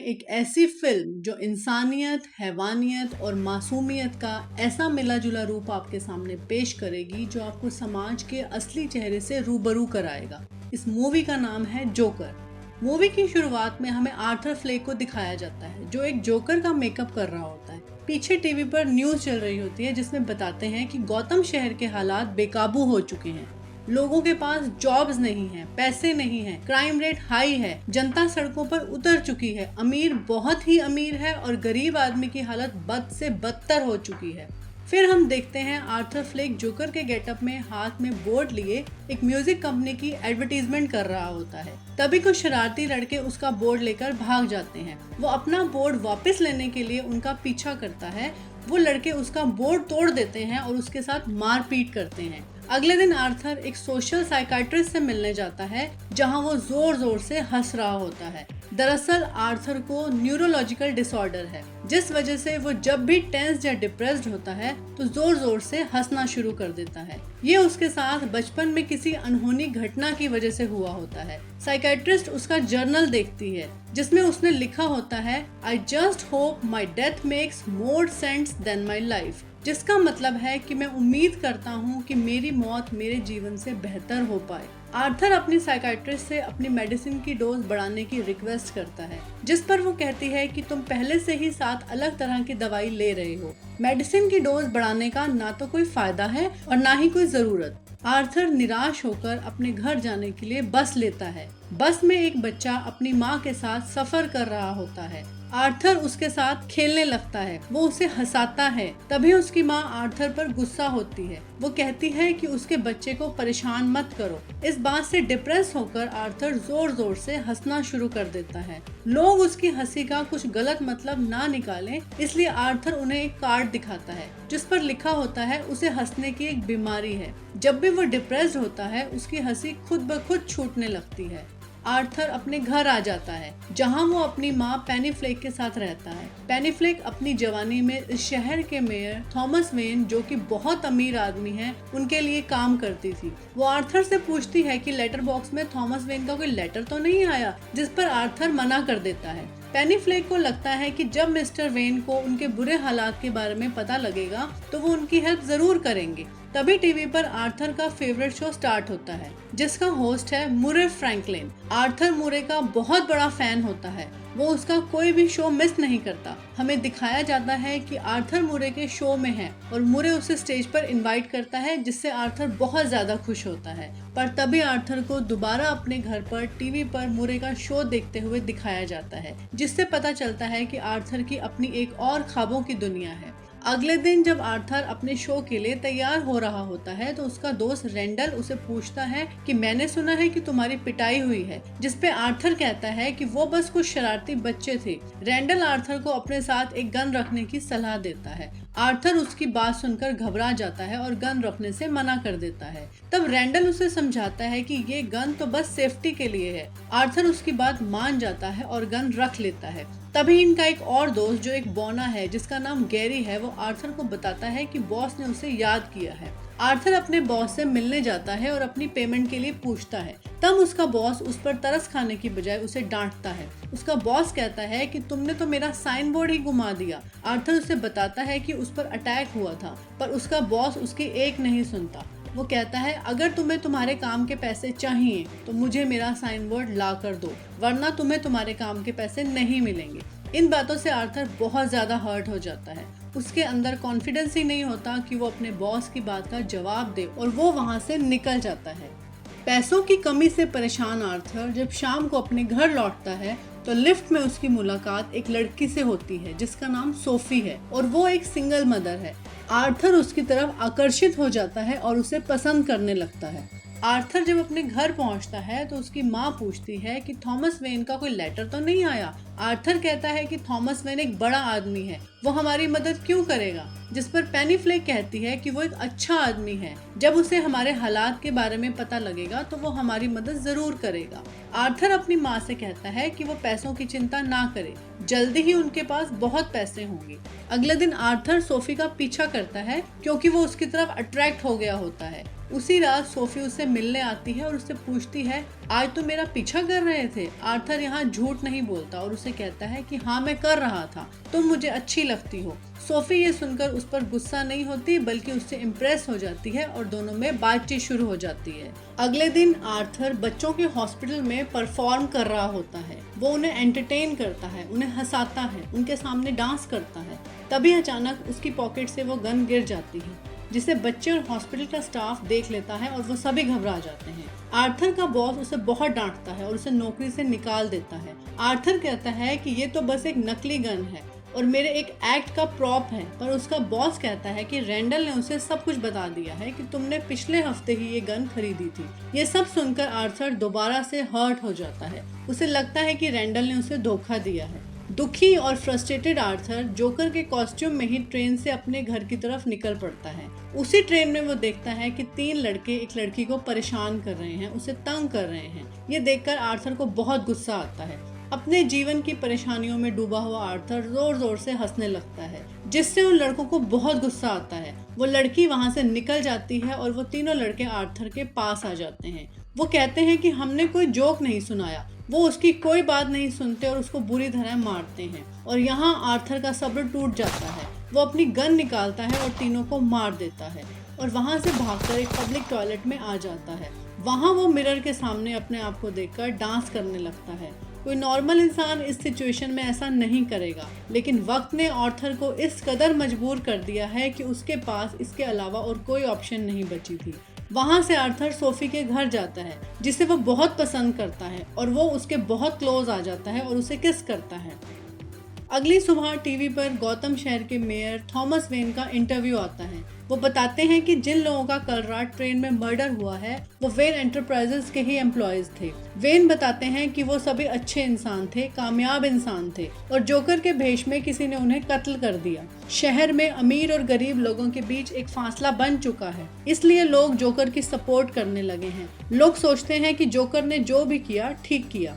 एक ऐसी फिल्म जो इंसानियत, हैवानियत और मासूमियत का ऐसा मिला-जुला रूप आपके सामने पेश करेगी जो आपको समाज के असली चेहरे से रूबरू कराएगा। इस मूवी का नाम है जोकर। मूवी की शुरुआत में हमें आर्थर फ्लेक को दिखाया जाता है जो एक जोकर का मेकअप कर रहा होता है। पीछे टीवी पर न्यूज़ चल रही होती है जिसमें बताते हैं कि गौतम शहर के हालात बेकाबू हो चुके हैं। लोगों के पास जॉब्स नहीं है, पैसे नहीं है, क्राइम रेट हाई है, जनता सड़कों पर उतर चुकी है, अमीर बहुत ही अमीर है और गरीब आदमी की हालत बद से बदतर हो चुकी है। फिर हम देखते हैं आर्थर फ्लेक जोकर के गेटअप में हाथ में बोर्ड लिए एक म्यूजिक कंपनी की एडवर्टीजमेंट कर रहा होता है। तभी कुछ शरारती लड़के उसका बोर्ड लेकर भाग जाते हैं। वो अपना बोर्ड वापस लेने के लिए उनका पीछा करता है। वो लड़के उसका बोर्ड तोड़ देते हैं और उसके साथ मारपीट करते हैं। अगले दिन आर्थर एक सोशल साइकाइट्रिस्ट से मिलने जाता है जहां वो जोर जोर से हंस रहा होता है। दरअसल आर्थर को न्यूरोलॉजिकल डिसऑर्डर है जिस वजह से वो जब भी टेंस्ड या डिप्रेस्ड होता है तो जोर जोर से हंसना शुरू कर देता है। ये उसके साथ बचपन में किसी अनहोनी घटना की वजह से हुआ होता है। साइकाइट्रिस्ट उसका जर्नल देखती है जिसमें उसने लिखा होता है I just hope my death makes more sense than my life, जिसका मतलब है कि मैं उम्मीद करता हूँ कि मेरी मौत मेरे जीवन से बेहतर हो पाए। आर्थर अपनी साइकाइट्रिस्ट से अपनी मेडिसिन की डोज बढ़ाने की रिक्वेस्ट करता है जिस पर वो कहती है कि तुम पहले से ही 7 अलग तरह की दवाई ले रहे हो। मेडिसिन की डोज बढ़ाने का ना तो कोई फायदा है और ना ही कोई जरूरत। आर्थर निराश होकर अपने घर जाने के लिए बस लेता है। बस में एक बच्चा अपनी माँ के साथ सफर कर रहा होता है। आर्थर उसके साथ खेलने लगता है, वो उसे हंसाता है। तभी उसकी माँ आर्थर पर गुस्सा होती है। वो कहती है कि उसके बच्चे को परेशान मत करो। इस बात से डिप्रेस होकर आर्थर जोर जोर से हंसना शुरू कर देता है। लोग उसकी हंसी का कुछ गलत मतलब ना निकालें इसलिए आर्थर उन्हें एक कार्ड दिखाता है जिस पर लिखा होता है उसे हंसने की एक बीमारी है। जब भी वो डिप्रेस्ड होता है उसकी हंसी खुद ब खुद छूटने लगती है। आर्थर अपने घर आ जाता है जहां वो अपनी माँ पेनी फ्लेक के साथ रहता है। पेनी फ्लेक अपनी जवानी में इस शहर के मेयर थॉमस वेन जो कि बहुत अमीर आदमी हैं उनके लिए काम करती थी। वो आर्थर से पूछती है कि लेटर बॉक्स में थॉमस वेन का कोई लेटर तो नहीं आया, जिस पर आर्थर मना कर देता है। पेनी फ्लेक को लगता है कि जब मिस्टर वेन को उनके बुरे हालात के बारे में पता लगेगा तो वो उनकी हेल्प जरूर करेंगे। तभी टीवी पर आर्थर का फेवरेट शो स्टार्ट होता है जिसका होस्ट है मुरे फ्रैंकलिन। आर्थर मुरे का बहुत बड़ा फैन होता है, वो उसका कोई भी शो मिस नहीं करता। हमें दिखाया जाता है कि आर्थर मुरे के शो में है और मुरे उसे स्टेज पर इनवाइट करता है जिससे आर्थर बहुत ज्यादा खुश होता है। पर तभी आर्थर को दोबारा अपने घर पर टीवी पर मुरे का शो देखते हुए दिखाया जाता है जिससे पता चलता है कि आर्थर की अपनी एक और ख्वाबों की दुनिया है। अगले दिन जब आर्थर अपने शो के लिए तैयार हो रहा होता है तो उसका दोस्त रेंडल उसे पूछता है कि मैंने सुना है कि तुम्हारी पिटाई हुई है, जिस पे आर्थर कहता है कि वो बस कुछ शरारती बच्चे थे। रेंडल आर्थर को अपने साथ एक गन रखने की सलाह देता है। आर्थर उसकी बात सुनकर घबरा जाता है और गन रखने से मना कर देता है। तब रेंडल उसे समझाता है कि ये गन तो बस सेफ्टी के लिए है। आर्थर उसकी बात मान जाता है और गन रख लेता है। तभी इनका एक और दोस्त जो एक बौना है जिसका नाम गैरी है वो आर्थर को बताता है कि बॉस ने उसे याद किया है। आर्थर अपने बॉस से मिलने जाता है और अपनी पेमेंट के लिए पूछता है। तब उसका बॉस उस पर तरस खाने की बजाय उसे डांटता है। उसका बॉस कहता है कि तुमने तो मेरा साइन बोर्ड ही घुमा दिया। आर्थर उसे बताता है कि उस पर अटैक हुआ था पर उसका बॉस उसकी एक नहीं सुनता। वो कहता है अगर तुम्हें तुम्हारे काम के पैसे चाहिए तो मुझे मेरा साइन बोर्ड ला कर दो, वरना तुम्हें तुम्हारे काम के पैसे नहीं मिलेंगे। इन बातों से आर्थर बहुत ज्यादा हर्ट हो जाता है। उसके अंदर कॉन्फिडेंस ही नहीं होता कि वो अपने बॉस की बात का जवाब दे और वो वहाँ से निकल जाता है। पैसों की कमी से परेशान आर्थर जब शाम को अपने घर लौटता है तो लिफ्ट में उसकी मुलाकात एक लड़की से होती है जिसका नाम सोफी है और वो एक सिंगल मदर है। आर्थर उसकी तरफ आकर्षित हो जाता है और उसे पसंद करने लगता है। आर्थर जब अपने घर पहुंचता है तो उसकी माँ पूछती है कि थॉमस वेन का कोई लेटर तो नहीं आया। आर्थर कहता है कि थॉमस वेन एक बड़ा आदमी है, वो हमारी मदद क्यों करेगा, जिस पर पेनी फ्लेक कहती है कि वो एक अच्छा आदमी है, जब उसे हमारे हालात के बारे में पता लगेगा तो वो हमारी मदद जरूर करेगा। आर्थर अपनी माँ से कहता है कि वो पैसों की चिंता ना करे, जल्दी ही उनके पास बहुत पैसे होंगे। अगले दिन आर्थर सोफी का पीछा करता है क्योंकि वो उसकी तरफ अट्रैक्ट हो गया होता है। उसी रात सोफी उससे मिलने आती है और उससे पूछती है आज तुम मेरा पीछा कर रहे थे। आर्थर यहाँ झूठ नहीं बोलता और उसे उसे कहता है कि हाँ मैं कर रहा था, तुम मुझे अच्छी लगती हो। सोफी ये सुनकर उस पर गुस्सा नहीं होती बल्कि उससे इम्प्रेस हो जाती है और दोनों में बातचीत शुरू हो जाती है। अगले दिन आर्थर बच्चों के हॉस्पिटल में परफॉर्म कर रहा होता है। वो उन्हें एंटरटेन करता है, उन्हें हंसाता है, उनके सामने डांस करता है। तभी अचानक उसकी पॉकेट से वो गन गिर जाती है, जिसे बच्चे और हॉस्पिटल का स्टाफ देख लेता है और वो सभी घबरा जाते हैं। आर्थर का बॉस उसे बहुत डांटता है और उसे नौकरी से निकाल देता है। आर्थर कहता है कि ये तो बस एक नकली गन है और मेरे एक एक्ट का प्रॉप है, पर उसका बॉस कहता है कि रैंडल ने उसे सब कुछ बता दिया है कि तुमने पिछले हफ्ते ही ये गन खरीदी थी। ये सब सुनकर आर्थर दोबारा से हर्ट हो जाता है। उसे लगता है कि रैंडल ने उसे धोखा दिया है। दुखी और फ्रस्ट्रेटेड आर्थर जोकर के कॉस्ट्यूम में ही ट्रेन से अपने घर की तरफ निकल पड़ता है। उसी ट्रेन में वो देखता है कि 3 लड़के एक लड़की को परेशान कर रहे हैं, उसे तंग कर रहे हैं। ये देखकर आर्थर को बहुत गुस्सा आता है। अपने जीवन की परेशानियों में डूबा हुआ आर्थर जोर जोर से हंसने लगता है, जिससे उन लड़कों को बहुत गुस्सा आता है। वो लड़की वहाँ से निकल जाती है और वो तीनों लड़के आर्थर के पास आ जाते हैं। वो कहते हैं कि हमने कोई जोक नहीं सुनाया। वो उसकी कोई बात नहीं सुनते और उसको बुरी तरह मारते हैं और यहाँ आर्थर का सब्र टूट जाता है। वो अपनी गन निकालता है और तीनों को मार देता है और वहाँ से भागकर एक पब्लिक टॉयलेट में आ जाता है। वहाँ वो मिरर के सामने अपने आप को देखकर डांस करने लगता है। कोई नॉर्मल इंसान इस सिचुएशन में ऐसा नहीं करेगा, लेकिन वक्त ने आर्थर को इस कदर मजबूर कर दिया है कि उसके पास इसके अलावा और कोई ऑप्शन नहीं बची थी। वहाँ से आर्थर सोफी के घर जाता है, जिसे वो बहुत पसंद करता है और वो उसके बहुत क्लोज आ जाता है और उसे किस करता है। अगली सुबह टीवी पर गौतम शहर के मेयर थॉमस वेन का इंटरव्यू आता है। वो बताते हैं कि जिन लोगों का कल रात ट्रेन में मर्डर हुआ है वो वेन एंटरप्राइजेस के ही एम्प्लॉयज थे। वेन बताते हैं कि वो सभी अच्छे इंसान थे, कामयाब इंसान थे और जोकर के भेष में किसी ने उन्हें कत्ल कर दिया। शहर में अमीर और गरीब लोगों के बीच एक फासला बन चुका है, इसलिए लोग जोकर की सपोर्ट करने लगे हैं। लोग सोचते हैं कि जोकर ने जो भी किया ठीक किया।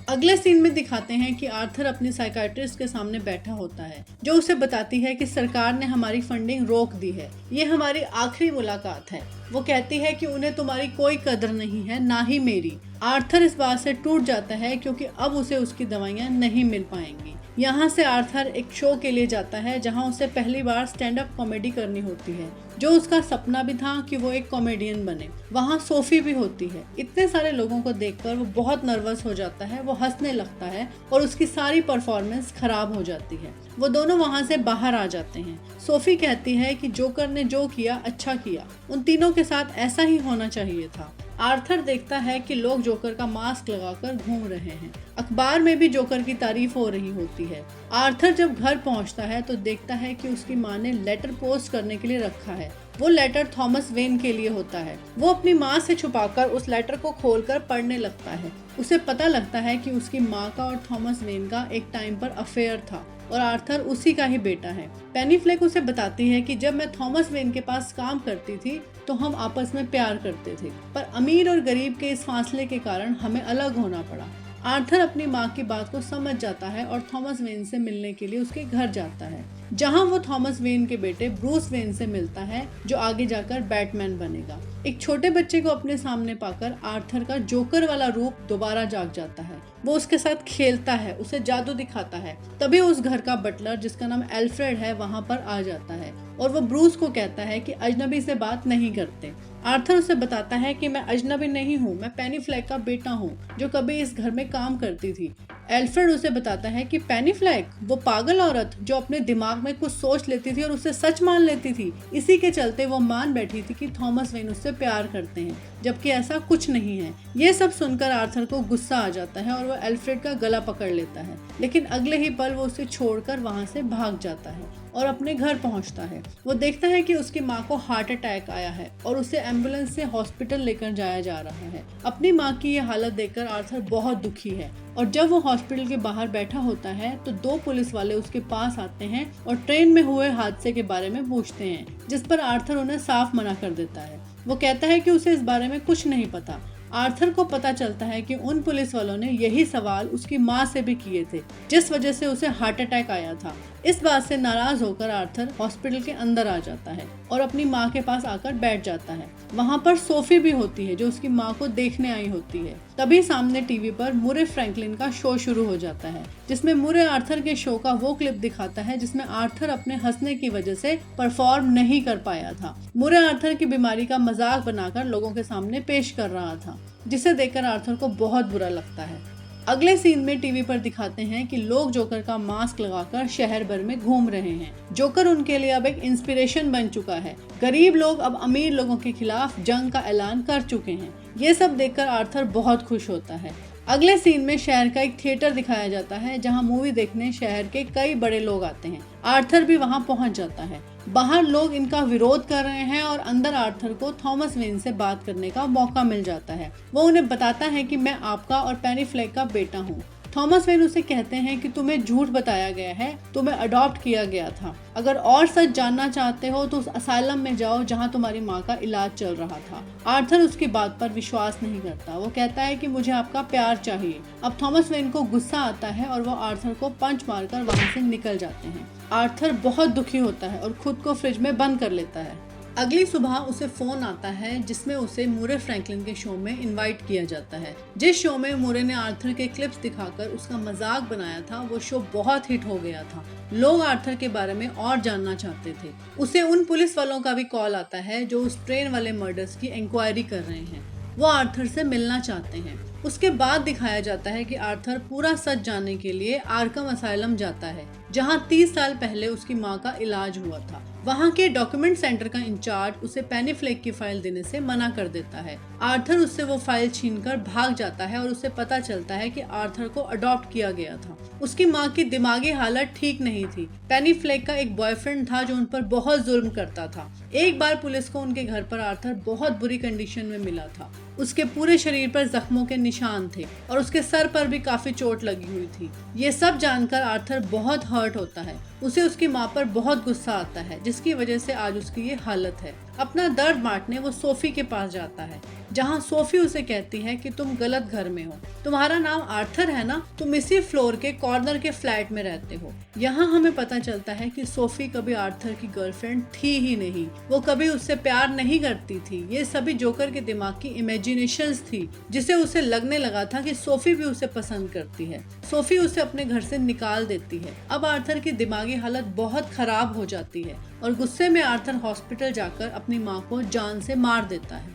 अगले सीन में दिखाते हैं कि आर्थर अपनी साइकाइट्रिस्ट के सामने बैठा होता है, जो उसे बताती है कि सरकार ने हमारी फंडिंग रोक दी है, ये हमारी आखिरी मुलाकात है। वो कहती है कि उन्हें तुम्हारी कोई कदर नहीं है, ना ही मेरी। आर्थर इस बात से टूट जाता है क्योंकि अब उसे उसकी दवाइयाँ नहीं मिल पाएंगी। यहाँ से आर्थर एक शो के लिए जाता है जहाँ उसे पहली बार स्टैंड अप कॉमेडी करनी होती है, जो उसका सपना भी था कि वो एक कॉमेडियन बने। वहाँ सोफी भी होती है। इतने सारे लोगों को देखकर वो बहुत नर्वस हो जाता है, वो हंसने लगता है और उसकी सारी परफॉर्मेंस खराब हो जाती है। वो दोनों वहाँ से बाहर आ जाते हैं। सोफी कहती है कि जोकर ने जो किया अच्छा किया, उन तीनों के साथ ऐसा ही होना चाहिए था। आर्थर देखता है कि लोग जोकर का मास्क लगाकर घूम रहे हैं। अखबार में भी जोकर की तारीफ हो रही होती है। आर्थर जब घर पहुंचता है तो देखता है कि उसकी माँ ने लेटर पोस्ट करने के लिए रखा है। वो लेटर थॉमस वेन के लिए होता है। वो अपनी माँ से छुपाकर उस लेटर को खोलकर पढ़ने लगता है। उसे पता लगता है कि उसकी माँ का और थॉमस वेन का एक टाइम पर अफेयर था और आर्थर उसी का ही बेटा है। पेनी फ्लेक उसे बताती है कि जब मैं थॉमस वेन के पास काम करती थी तो हम आपस में प्यार करते थे, पर अमीर और गरीब के इस फासले के कारण हमें अलग होना पड़ा। आर्थर अपनी माँ की बात को समझ जाता है और थॉमस वेन से मिलने के लिए उसके घर जाता है, जहाँ वो थॉमस वेन के बेटे ब्रूस वेन से मिलता है, जो आगे जाकर बैटमैन बनेगा। एक छोटे बच्चे को अपने सामने पाकर आर्थर का जोकर वाला रूप दोबारा जाग जाता है। वो उसके साथ खेलता है, उसे जादू दिखाता है। तभी उस घर का बटलर, जिसका नाम एल्फ्रेड है, वहाँ पर आ जाता है और वो ब्रूस को कहता है कि अजनबी से बात नहीं करते। आर्थर उसे बताता है कि मैं अजनबी नहीं हूँ, मैं पेनी फ्लैक का बेटा हूँ जो कभी इस घर में काम करती थी। एल्फ्रेड उसे बताता है कि पेनी फ्लैक, वो पागल औरत जो अपने दिमाग में कुछ सोच लेती थी और उसे सच मान लेती थी, इसी के चलते वो मान बैठी थी कि थॉमस वेन उससे प्यार करते हैं, जबकि ऐसा कुछ नहीं है। ये सब सुनकर आर्थर को गुस्सा आ जाता है और वो एल्फ्रेड का गला पकड़ लेता है, लेकिन अगले ही पल वो उसे छोड़कर वहाँ से भाग जाता है और अपने घर पहुँचता है। वो देखता है कि उसकी माँ को हार्ट अटैक आया है और उसे एम्बुलेंस से हॉस्पिटल लेकर जाया जा रहा है। अपनी माँ की ये हालत देखकर आर्थर बहुत दुखी है और जब वो हॉस्पिटल के बाहर बैठा होता है तो 2 पुलिस वाले उसके पास आते हैं और ट्रेन में हुए हादसे के बारे में पूछते हैं, जिस पर आर्थर उन्हें साफ मना कर देता है। वो कहता है कि उसे इस बारे में कुछ नहीं पता। आर्थर को पता चलता है कि उन पुलिस वालों ने यही सवाल उसकी माँ से भी किए थे, जिस वजह से उसे हार्ट अटैक आया था। इस बात से नाराज होकर आर्थर हॉस्पिटल के अंदर आ जाता है और अपनी माँ के पास आकर बैठ जाता है। वहाँ पर सोफी भी होती है जो उसकी माँ को देखने आई होती है। तभी सामने टीवी पर मुरे फ्रैंकलिन का शो शुरू हो जाता है, जिसमें मुरे आर्थर के शो का वो क्लिप दिखाता है जिसमें आर्थर अपने हंसने की वजह से परफॉर्म नहीं कर पाया था। मुरे आर्थर की बीमारी का मजाक बनाकर लोगों के सामने पेश कर रहा था, जिसे देखकर आर्थर को बहुत बुरा लगता है। अगले सीन में टीवी पर दिखाते हैं कि लोग जोकर का मास्क लगाकर शहर भर में घूम रहे हैं। जोकर उनके लिए अब एक इंस्पिरेशन बन चुका है। गरीब लोग अब अमीर लोगों के खिलाफ जंग का ऐलान कर चुके हैं। ये सब देखकर आर्थर बहुत खुश होता है। अगले सीन में शहर का एक थिएटर दिखाया जाता है जहां मूवी देखने शहर के कई बड़े लोग आते हैं। आर्थर भी वहां पहुंच जाता है। बाहर लोग इनका विरोध कर रहे हैं और अंदर आर्थर को थॉमस वेन से बात करने का मौका मिल जाता है। वो उन्हें बताता है कि मैं आपका और पेनी फ्लेक का बेटा हूँ। थॉमस वेन उसे कहते हैं कि तुम्हें झूठ बताया गया है, तुम्हें अडॉप्ट किया गया था। अगर और सच जानना चाहते हो तो उस असाइलम में जाओ जहां तुम्हारी माँ का इलाज चल रहा था। आर्थर उसकी बात पर विश्वास नहीं करता। वो कहता है कि मुझे आपका प्यार चाहिए। अब थॉमस वेन को गुस्सा आता है और वो आर्थर को पंच मारकर वहां से निकल जाते हैं। आर्थर बहुत दुखी होता है और खुद को फ्रिज में बंद कर लेता है। अगली सुबह उसे फोन आता है जिसमें उसे मुरे फ्रैंकलिन के शो में इनवाइट किया जाता है। जिस शो में मुरे ने आर्थर के क्लिप्स दिखाकर उसका मजाक बनाया था, वो शो बहुत हिट हो गया था। लोग आर्थर के बारे में और जानना चाहते थे। उसे उन पुलिस वालों का भी कॉल आता है जो उस ट्रेन वाले मर्डर्स की इंक्वायरी कर रहे हैं। वो आर्थर से मिलना चाहते हैं। उसके बाद दिखाया जाता है कि आर्थर पूरा सच जानने के लिए आर्कम असाइलम जाता है, जहां 30 साल पहले उसकी मां का इलाज हुआ था। वहां के डॉक्यूमेंट सेंटर का इंचार्ज उसे पेनी फ्लेक की फाइल देने से मना कर देता है। आर्थर उससे वो फाइल छीनकर भाग जाता है और उसे पता चलता है कि आर्थर को अडॉप्ट किया गया था। उसकी माँ की दिमागी हालत ठीक नहीं थी। पेनी फ्लेक का एक बॉयफ्रेंड था जो उन पर बहुत जुल्म करता था। एक बार पुलिस को उनके घर पर आर्थर बहुत बुरी कंडीशन में मिला था। उसके पूरे शरीर पर जख्मों के निशान थे और उसके सर पर भी काफी चोट लगी हुई थी। ये सब जानकर आर्थर बहुत हर्ट होता है। उसे उसकी माँ पर बहुत गुस्सा आता है, जिसकी वजह से आज उसकी ये हालत है। अपना दर्द बांटने वो सोफी के पास जाता है, जहाँ सोफी उसे कहती है कि तुम गलत घर में हो। तुम्हारा नाम आर्थर है ना? तुम इसी फ्लोर के कॉर्नर के फ्लैट में रहते हो। यहाँ हमें पता चलता है कि सोफी कभी आर्थर की गर्लफ्रेंड थी ही नहीं। वो कभी उससे प्यार नहीं करती थी। ये सभी जोकर के दिमाग की इमेजिनेशंस थी, जिसे उसे लगने लगा था कि सोफी भी उसे पसंद करती है। सोफी उसे अपने घर से निकाल देती है। अब आर्थर की दिमागी हालत बहुत खराब हो जाती है और गुस्से में आर्थर हॉस्पिटल जाकर अपनी माँ को जान से मार देता है।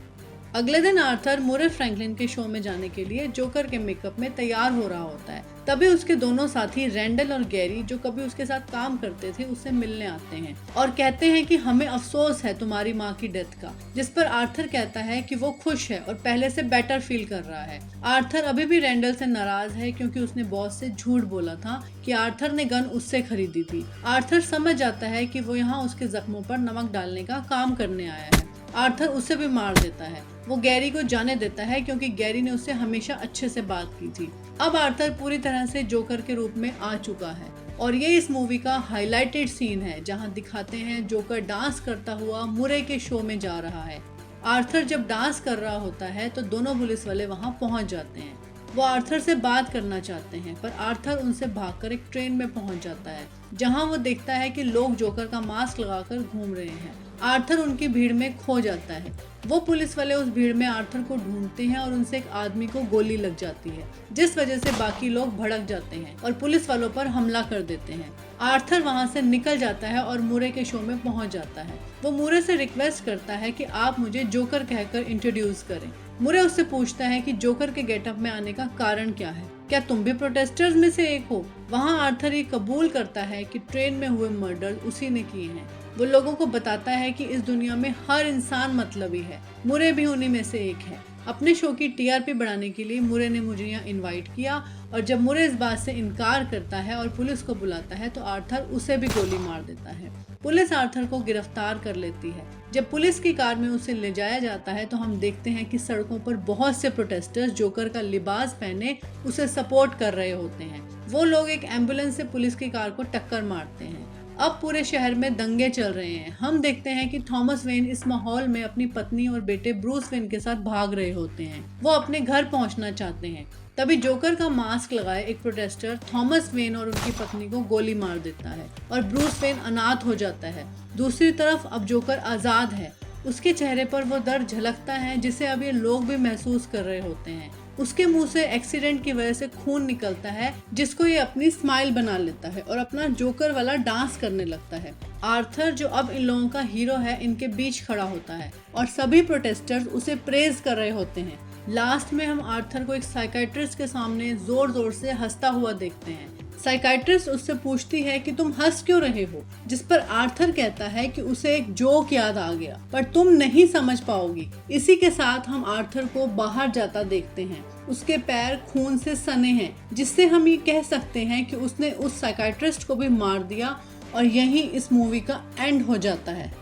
अगले दिन आर्थर मुरे फ्रैंकलिन के शो में जाने के लिए जोकर के मेकअप में तैयार हो रहा होता है। तभी उसके दोनों साथी रैंडल और गैरी, जो कभी उसके साथ काम करते थे, उससे मिलने आते हैं और कहते हैं कि हमें अफसोस है तुम्हारी माँ की डेथ का। जिस पर आर्थर कहता है कि वो खुश है और पहले से बेटर फील कर रहा है। आर्थर अभी भी रैंडल से नाराज है क्योंकि उसने बॉस से झूठ बोला था कि आर्थर ने गन उससे खरीदी थी। आर्थर समझ जाता है कि वो यहाँ उसके जख्मों पर नमक डालने का काम करने आया है। आर्थर उसे भी मार देता है। वो गैरी को जाने देता है क्योंकि गैरी ने उससे हमेशा अच्छे से बात की थी। अब आर्थर पूरी तरह से जोकर के रूप में आ चुका है और ये इस मूवी का हाईलाइटेड सीन है, जहां दिखाते हैं जोकर डांस करता हुआ मुरे के शो में जा रहा है। आर्थर जब डांस कर रहा होता है तो दोनों पुलिस वाले वहां पहुंच जाते हैं। वो आर्थर से बात करना चाहते हैं, पर आर्थर उनसे भागकर एक ट्रेन में पहुंच जाता है, जहां वो देखता है कि लोग जोकर का मास्क लगाकर घूम रहे हैं। आर्थर उनकी भीड़ में खो जाता है। वो पुलिस वाले उस भीड़ में आर्थर को ढूंढते हैं और उनसे एक आदमी को गोली लग जाती है, जिस वजह से बाकी लोग भड़क जाते हैं और पुलिस वालों पर हमला कर देते हैं। आर्थर वहां से निकल जाता है और मुरे के शो में पहुंच जाता है। वो मुरे से रिक्वेस्ट करता है कि आप मुझे जोकर कहकर इंट्रोड्यूस करें। मुरे उससे पूछता है कि जोकर के गेटअप में आने का कारण क्या है, क्या तुम भी प्रोटेस्टर्स में से एक हो? वहाँ आर्थर ये कबूल करता है कि ट्रेन में हुए मर्डर उसी ने किए हैं। वो लोगों को बताता है कि इस दुनिया में हर इंसान मतलबी है, मुरे भी उन्हीं में से एक है। अपने शो की टीआरपी बढ़ाने के लिए मुरे ने मुझे यहाँ इनवाइट किया और जब मुरे इस बात से इनकार करता है और पुलिस को बुलाता है तो आर्थर उसे भी गोली मार देता है। पुलिस आर्थर को गिरफ्तार कर लेती है। जब पुलिस की कार में उसे ले जाया जाता है तो हम देखते हैं कि सड़कों पर बहुत से प्रोटेस्टर्स जोकर का लिबास पहने उसे सपोर्ट कर रहे होते हैं। वो लोग एक एम्बुलेंस से पुलिस की कार को टक्कर मारते हैं। अब पूरे शहर में दंगे चल रहे हैं। हम देखते हैं कि थॉमस वेन इस माहौल में अपनी पत्नी और बेटे ब्रूस वेन के साथ भाग रहे होते हैं। वो अपने घर पहुंचना चाहते हैं। तभी जोकर का मास्क लगाए एक प्रोटेस्टर थॉमस वेन और उनकी पत्नी को गोली मार देता है और ब्रूस वेन अनाथ हो जाता है। दूसरी तरफ अब जोकर आजाद है। उसके चेहरे पर वो दर्द झलकता है जिसे अब ये लोग भी महसूस कर रहे होते हैं। उसके मुंह से एक्सीडेंट की वजह से खून निकलता है जिसको ये अपनी स्माइल बना लेता है और अपना जोकर वाला डांस करने लगता है। आर्थर जो अब इन लोगों का हीरो है इनके बीच खड़ा होता है और सभी प्रोटेस्टर्स उसे प्रेज कर रहे होते हैं। लास्ट में हम आर्थर को एक साइकाइट्रिस्ट के सामने जोर जोर से हंसता हुआ देखते हैं। साइकाइट्रिस्ट उससे पूछती है कि तुम हंस क्यों रहे हो, जिस पर आर्थर कहता है कि उसे एक जोक याद आ गया पर तुम नहीं समझ पाओगी। इसी के साथ हम आर्थर को बाहर जाता देखते हैं। उसके पैर खून से सने हैं जिससे हम ये कह सकते हैं कि उसने उस साइकाइट्रिस्ट को भी मार दिया और यहीं इस मूवी का एंड हो जाता है।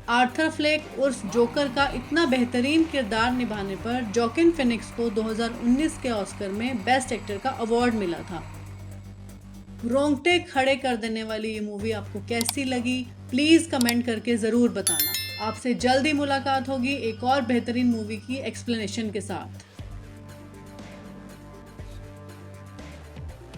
आर्थर फ्लेक उर्फ जोकर का इतना बेहतरीन किरदार निभाने पर जोकिन फिनिक्स को 2019 के ऑस्कर में बेस्ट एक्टर का अवार्ड मिला था। रोंगटे खड़े कर देने वाली ये मूवी आपको कैसी लगी प्लीज कमेंट करके जरूर बताना। आपसे जल्द ही मुलाकात होगी एक और बेहतरीन मूवी की एक्सप्लेनेशन के साथ।